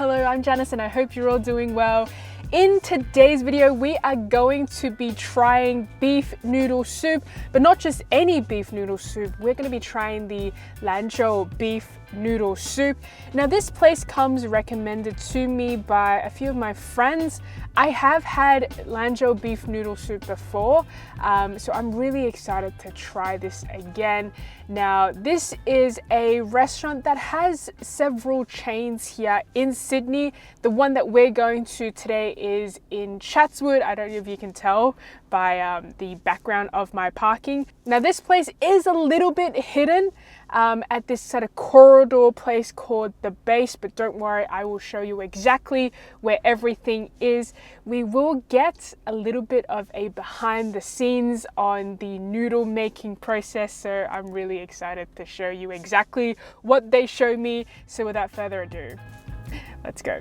Hello, I'm Janice and I hope you're all doing well. In today's video, we are going to be trying beef noodle soup, but not just any beef noodle soup. We're going to be trying the Lanzhou beef noodle soup. Now, this place comes recommended to me by a few of my friends. I have had Lanzhou beef noodle soup before, so I'm really excited to try this again. Now, this is a restaurant that has several chains here in Sydney. The one that we're going to today is in Chatswood. I don't know if you can tell by the background of my parking. Now, this place is a little bit hidden at this sort of corridor place called the Base, but don't worry, I will show you exactly where everything is. We will get a little bit of a behind the scenes on the noodle making process, so I'm really excited to show you exactly what they show me. So without further ado, let's go.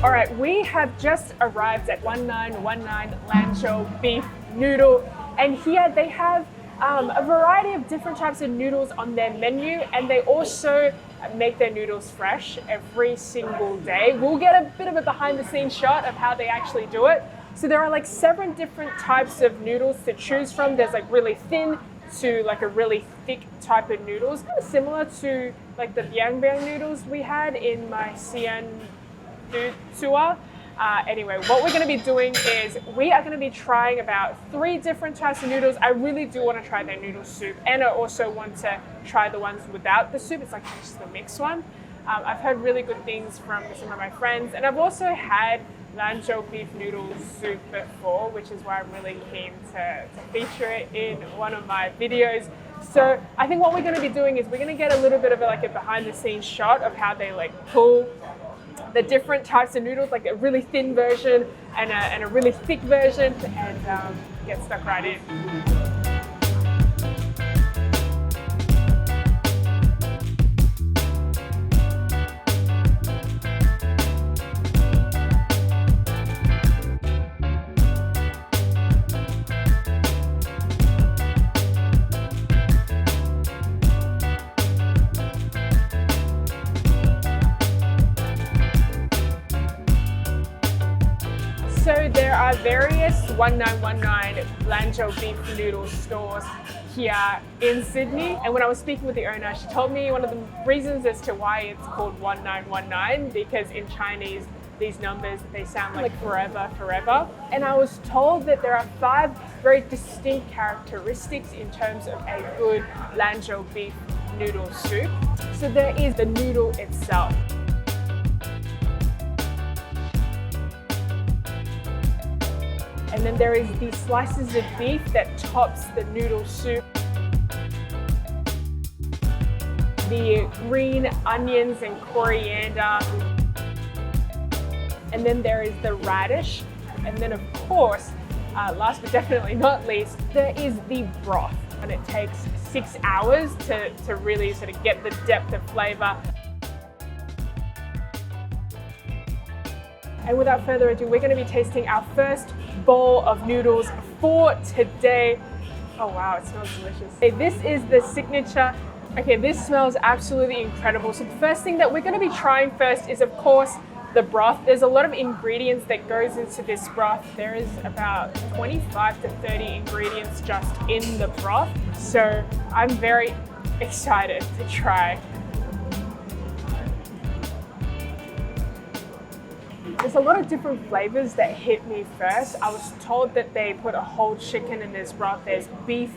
All right, we have just arrived at 1919 Lanzhou Beef Noodle, and here they have a variety of different types of noodles on their menu, and they also make their noodles fresh every single day. We'll get a bit of a behind the scenes shot of how they actually do it. So there are like 7 different types of noodles to choose from. There's like really thin to like a really thick type of noodles, kind of similar to like the biang biang noodles we had in my Xi'an tour. Anyway, what we're going to be doing is we are going to be trying about 3 different types of noodles. I really do want to try their noodle soup, and I also want to try the ones without the soup. It's like just the mixed one. I've heard really good things from some of my friends, and I've also had Lanzhou beef noodle soup before, which is why I'm really keen to feature it in one of my videos. So I think what we're going to be doing is we're going to get a little bit of a behind the scenes shot of how they like pull the different types of noodles, like a really thin version and a really thick version, and get stuck right in. So there are various 1919 Lanzhou beef noodle stores here in Sydney, and when I was speaking with the owner, she told me one of the reasons as to why it's called 1919, because in Chinese these numbers, they sound like forever, forever. And I was told that there are 5 very distinct characteristics in terms of a good Lanzhou beef noodle soup. So there is the noodle itself. And then there is the slices of beef that tops the noodle soup. The green onions and coriander. And then there is the radish. And then of course, last but definitely not least, there is the broth. And it takes 6 hours to really sort of get the depth of flavor. And without further ado, we're going to be tasting our first bowl of noodles for today. Oh wow, it smells delicious. Okay, this is the signature. Okay, this smells absolutely incredible. So the first thing that we're going to be trying first is, of course, the broth. There's a lot of ingredients that goes into this broth. There is about 25 to 30 ingredients just in the broth. So I'm very excited to try. There's a lot of different flavors that hit me first. I was told that they put a whole chicken in this broth. There's beef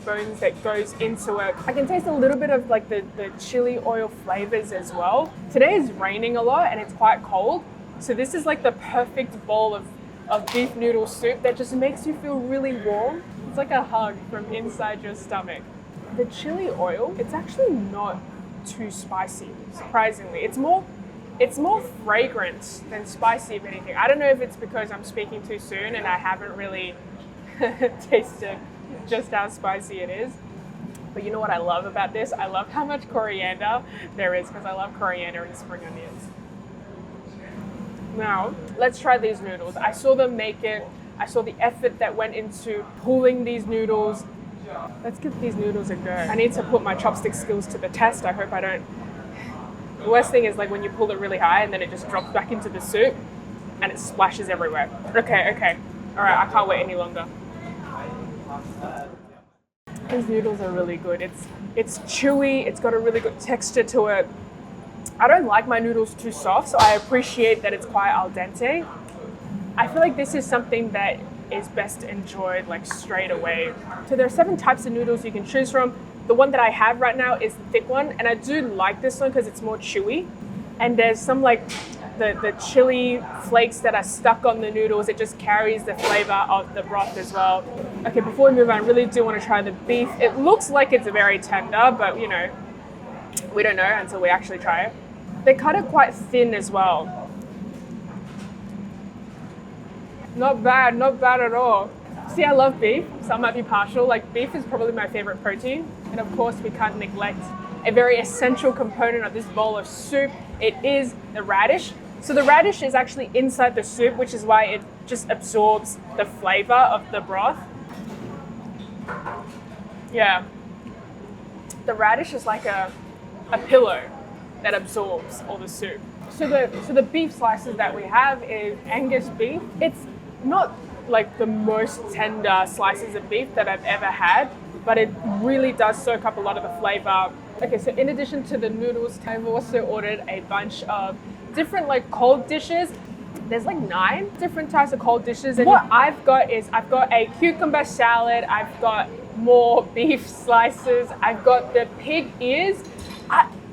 bones that goes into it. I can taste a little bit of like the chili oil flavors as well. Today is raining a lot and it's quite cold. So this is like the perfect bowl of beef noodle soup that just makes you feel really warm. It's like a hug from inside your stomach. The chili oil, it's actually not too spicy, surprisingly. It's more fragrant than spicy, if anything. I don't know if it's because I'm speaking too soon and I haven't really tasted just how spicy it is. But you know what I love about this? I love how much coriander there is, because I love coriander and spring onions. Now, let's try these noodles. I saw them make it. I saw the effort that went into pulling these noodles. Let's give these noodles a go. I need to put my chopstick skills to the test. I hope I don't. The worst thing is like when you pull it really high and then it just drops back into the soup and it splashes everywhere. Okay. All right, I can't wait any longer. These noodles are really good. It's chewy, it's got a really good texture to it. I don't like my noodles too soft, so I appreciate that it's quite al dente. I feel like this is something that is best enjoyed like straight away. So there are 7 types of noodles you can choose from. The one that I have right now is the thick one, and I do like this one because it's more chewy. And there's some like the chili flakes that are stuck on the noodles. It just carries the flavor of the broth as well. Okay, before we move on, I really do want to try the beef. It looks like it's very tender, but you know, we don't know until we actually try it. They cut it quite thin as well. Not bad at all. See, I love beef, so I might be partial. Like, beef is probably my favorite protein. And of course, we can't neglect a very essential component of this bowl of soup. It is the radish. So the radish is actually inside the soup, which is why it just absorbs the flavor of the broth. Yeah. The radish is like a pillow that absorbs all the soup. So the beef slices that we have is Angus beef. It's not like the most tender slices of beef that I've ever had, but it really does soak up a lot of the flavor. Okay, so in addition to the noodles, I've also ordered a bunch of different like cold dishes. There's like 9 different types of cold dishes. And what I've got a cucumber salad, I've got more beef slices, I've got the pig ears.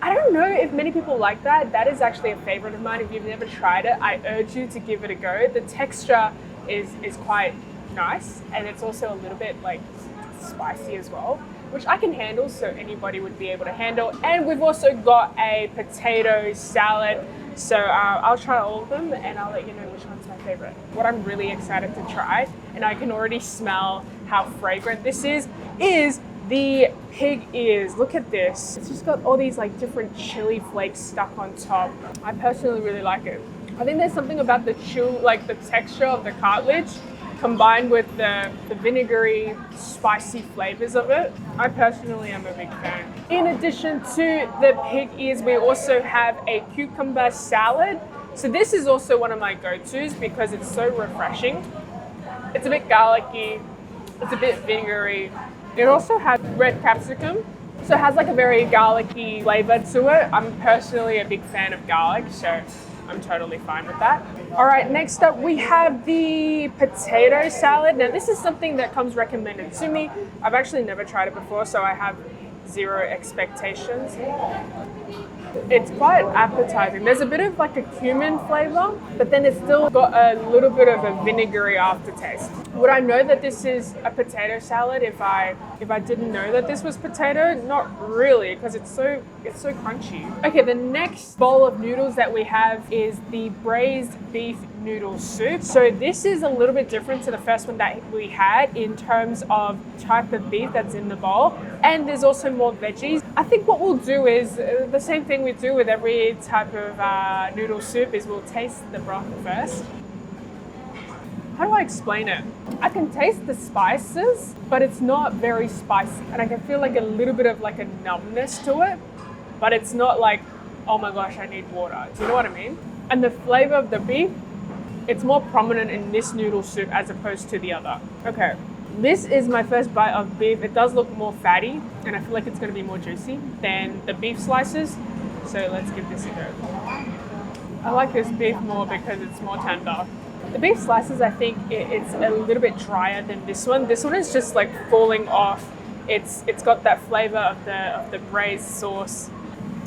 I don't know if many people like that. That is actually a favorite of mine. If you've never tried it, I urge you to give it a go. The texture is quite nice, and it's also a little bit like spicy as well, which I can handle, so anybody would be able to handle. And we've also got a potato salad. So I'll try all of them and I'll let you know which one's my favorite. What I'm really excited to try, and I can already smell how fragrant this is the pig ears. Look at this. It's just got all these like different chili flakes stuck on top. I personally really like it. I think there's something about the like the texture of the cartilage combined with the vinegary, spicy flavors of it. I personally am a big fan. In addition to the pig ears, we also have a cucumber salad. So this is also one of my go-tos because it's so refreshing. It's a bit garlicky, it's a bit vinegary. It also has red capsicum, so it has like a very garlicky flavor to it. I'm personally a big fan of garlic, so I'm totally fine with that. All right, next up we have the potato salad. Now this is something that comes recommended to me. I've actually never tried it before, so I have 0 expectations. It's quite appetizing. There's a bit of like a cumin flavor, but then it's still got a little bit of a vinegary aftertaste. Would I know that this is a potato salad if I didn't know that this was potato? Not really, because it's so crunchy. Okay, the next bowl of noodles that we have is the braised beef noodle soup. So this is a little bit different to the first one that we had in terms of type of beef that's in the bowl, and there's also more veggies. I think what we'll do is the same thing we do with every type of noodle soup is we'll taste the broth first. How do I explain it? I can taste the spices, but it's not very spicy. And I can feel like a little bit of like a numbness to it, but it's not like, oh my gosh, I need water. Do you know what I mean? And the flavor of the beef, it's more prominent in this noodle soup as opposed to the other. Okay, this is my first bite of beef. It does look more fatty, and I feel like it's gonna be more juicy than the beef slices. So let's give this a go. I like this beef more because it's more tender. The beef slices, I think it's a little bit drier than this one. This one is just like falling off. It's got that flavor of the braised sauce.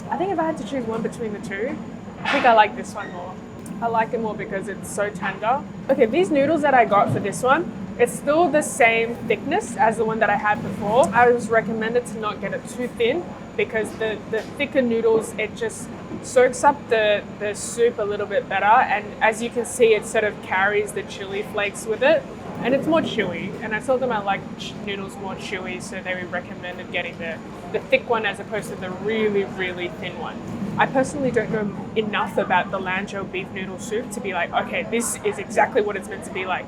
I think if I had to choose one between the two, I think I like this one more. I like it more because it's so tender. Okay, these noodles that I got for this one, it's still the same thickness as the one that I had before. I was recommended to not get it too thin because the thicker noodles, it just soaks up the soup a little bit better, and as you can see, it sort of carries the chili flakes with it, and it's more chewy. And I told them I like noodles more chewy, so they recommended getting the thick one as opposed to the really, really thin one. I personally don't know enough about the Lanzhou beef noodle soup to be like, okay, this is exactly what it's meant to be like.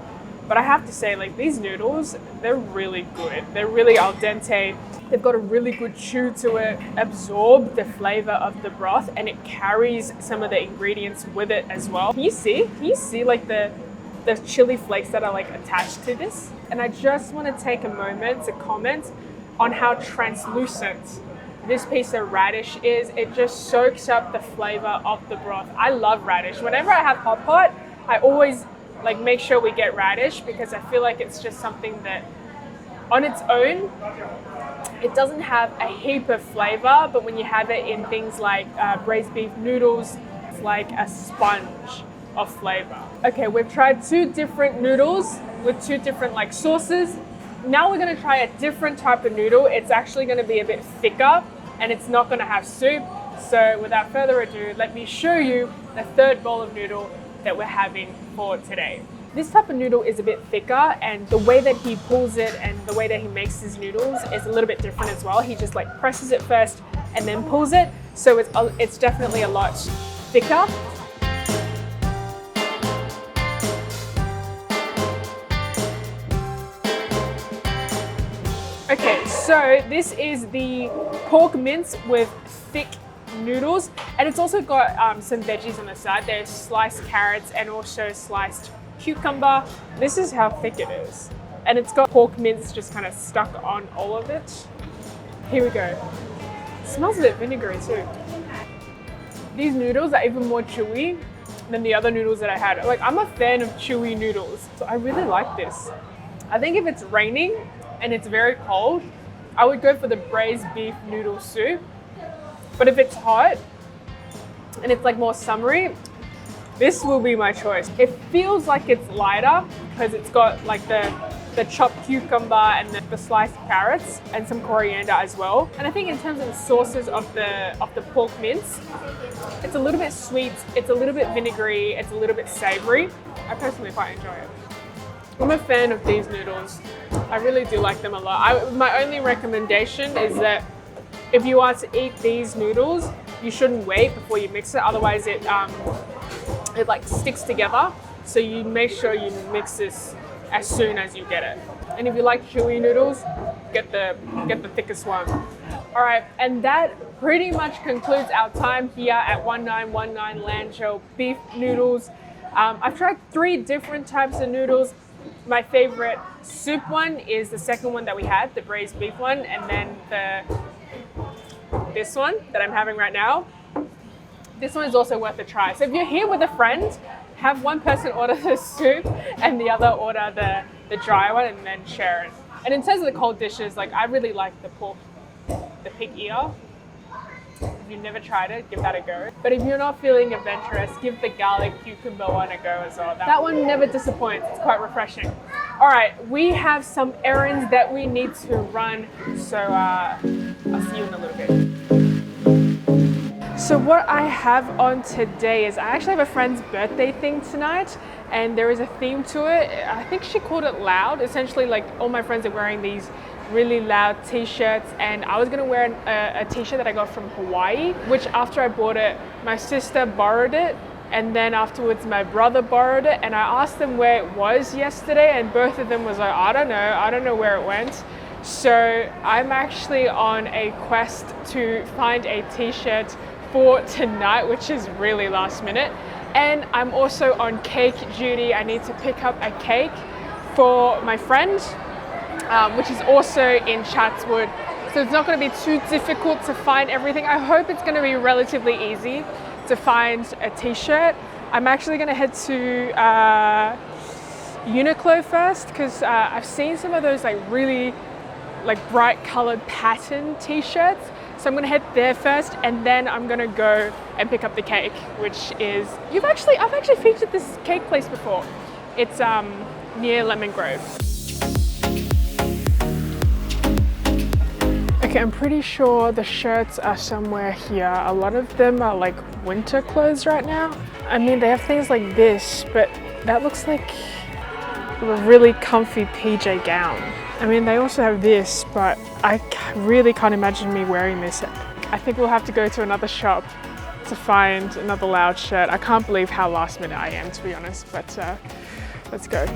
But I have to say, like, these noodles, they're really good. They're really al dente. They've got a really good chew to it, absorb the flavor of the broth, and it carries some of the ingredients with it as well. Can you see? Can you see like the chili flakes that are like attached to this? And I just want to take a moment to comment on how translucent this piece of radish is. It just soaks up the flavor of the broth. I love radish. Whenever I have hot pot, I always like make sure we get radish because I feel like it's just something that on its own, it doesn't have a heap of flavor, but when you have it in things like braised beef noodles, it's like a sponge of flavor. Okay, we've tried 2 different noodles with 2 different like sauces. Now we're gonna try a different type of noodle. It's actually gonna be a bit thicker and it's not gonna have soup. So without further ado, let me show you the 3rd bowl of noodle that we're having for today. This type of noodle is a bit thicker, and the way that he pulls it and the way that he makes his noodles is a little bit different as well. He just like presses it first and then pulls it. So it's definitely a lot thicker. Okay, so this is the pork mince with thick noodles, and it's also got some veggies on the side. There's sliced carrots and also sliced cucumber. This is how thick it is, and it's got pork mince just kind of stuck on all of it. Here we go. It smells a bit vinegary too. These noodles are even more chewy than the other noodles that I had. Like, I'm a fan of chewy noodles, so I really like this. I think if it's raining and it's very cold, I would go for the braised beef noodle soup. But if it's hot and it's like more summery, this will be my choice. It feels like it's lighter because it's got like the chopped cucumber and the sliced carrots and some coriander as well. And I think in terms of the sauces of the pork mince, it's a little bit sweet, it's a little bit vinegary, it's a little bit savory. I personally quite enjoy it. I'm a fan of these noodles. I really do like them a lot. My only recommendation is that if you are to eat these noodles, you shouldn't wait before you mix it. Otherwise it like sticks together. So you make sure you mix this as soon as you get it. And if you like chewy noodles, get the thickest one. All right, and that pretty much concludes our time here at 1919 Lanzhou beef noodles. I've tried 3 different types of noodles. My favorite soup one is the second one that we had, the braised beef one, and then this one that I'm having right now. This one is also worth a try. So if you're here with a friend, have one person order the soup and the other order the dry one, and then share it. And in terms of the cold dishes, like, I really like the pig ear. If you've never tried it, give that a go. But if you're not feeling adventurous, give the garlic cucumber one a go as well. That one never disappoints. It's quite refreshing. All right, we have some errands that we need to run. So I'll see you in a little bit. So what I have on today is I actually have a friend's birthday thing tonight, and there is a theme to it. I think she called it loud. Essentially, like, all my friends are wearing these really loud t-shirts, and I was gonna wear a t-shirt that I got from Hawaii, which after I bought it, my sister borrowed it, and then afterwards my brother borrowed it, and I asked them where it was yesterday, and both of them was like, I don't know where it went. So I'm actually on a quest to find a t-shirt for tonight, which is really last minute. And I'm also on cake duty. I need to pick up a cake for my friend, which is also in Chatswood. So it's not going to be too difficult to find everything. I hope it's going to be relatively easy to find a t-shirt. I'm actually going to head to Uniqlo first, because I've seen some of those like really like bright colored pattern t-shirts. So I'm gonna head there first, and then I'm gonna go and pick up the cake, which is, I've actually featured this cake place before. It's near Lemon Grove. Okay, I'm pretty sure the shirts are somewhere here. A lot of them are like winter clothes right now. I mean, they have things like this, but that looks like a really comfy PJ gown. I mean, they also have this, but I really can't imagine me wearing this. I think we'll have to go to another shop to find another loud shirt. I can't believe how last minute I am, to be honest, but let's go.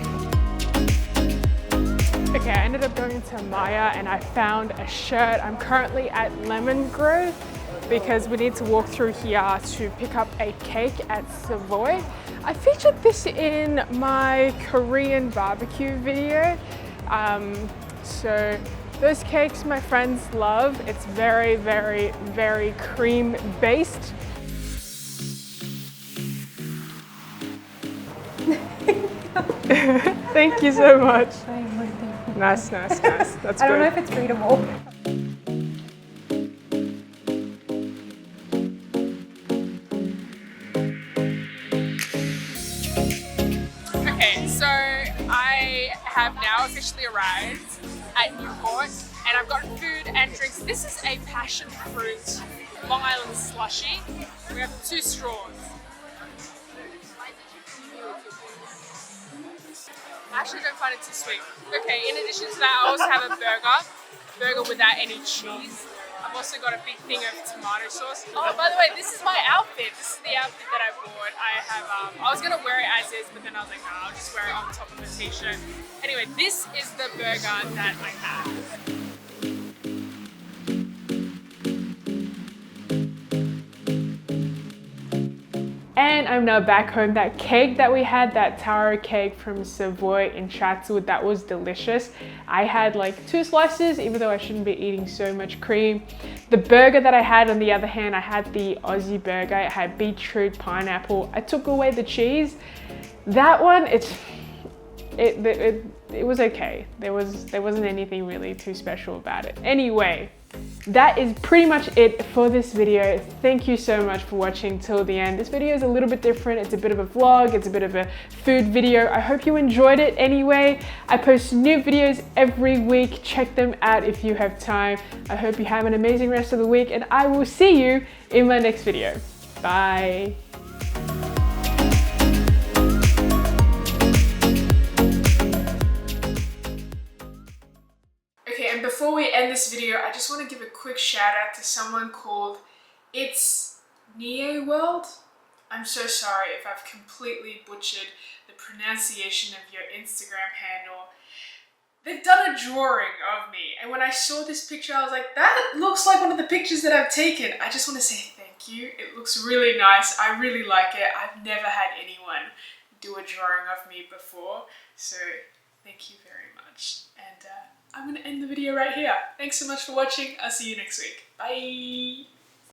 Okay, I ended up going to Maya and I found a shirt. I'm currently at Lemon Grove because we need to walk through here to pick up a cake at Savoy. I featured this in my Korean barbecue video. So those cakes my friends love. It's very, very, very cream based. Thank you so much. Nice, nice, nice. That's I don't know good. if it's readable. Okay, so I have now officially arrived at Newport and I've gotten food and drinks. This is a passion fruit Long Island slushy. We have 2 straws. I actually don't find it too sweet. Okay, in addition to that, I also have a burger without any cheese. I've also got a big thing of tomato sauce. Oh, by the way, this is my outfit. This is the outfit that I bought. I was gonna wear it as is, but then I was like, nah, I'll just wear it on top of a t-shirt. Anyway, this is the burger that I have. And I'm now back home. That cake that we had, that taro cake from Savoy in Chatswood, that was delicious. I had like 2 slices, even though I shouldn't be eating so much cream. The burger that I had, on the other hand, I had the Aussie Burger. It had beetroot, pineapple. I took away the cheese. That one, it was okay. There wasn't anything really too special about it. Anyway, that is pretty much it for this video. Thank you so much for watching till the end. This video is a little bit different. It's a bit of a vlog. It's a bit of a food video. I hope you enjoyed it anyway. I post new videos every week. Check them out if you have time. I hope you have an amazing rest of the week and I will see you in my next video. Bye. Okay, and before we end this video, I just want to give a quick shout out to someone called It's Neo World. I'm so sorry if I've completely butchered the pronunciation of your Instagram handle. They've done a drawing of me, and when I saw this picture, I was like, that looks like one of the pictures that I've taken. I just want to say thank you. It looks really nice. I really like it. I've never had anyone do a drawing of me before, so thank you very much. And I'm going to end the video right here. Thanks so much for watching. I'll see you next week. Bye!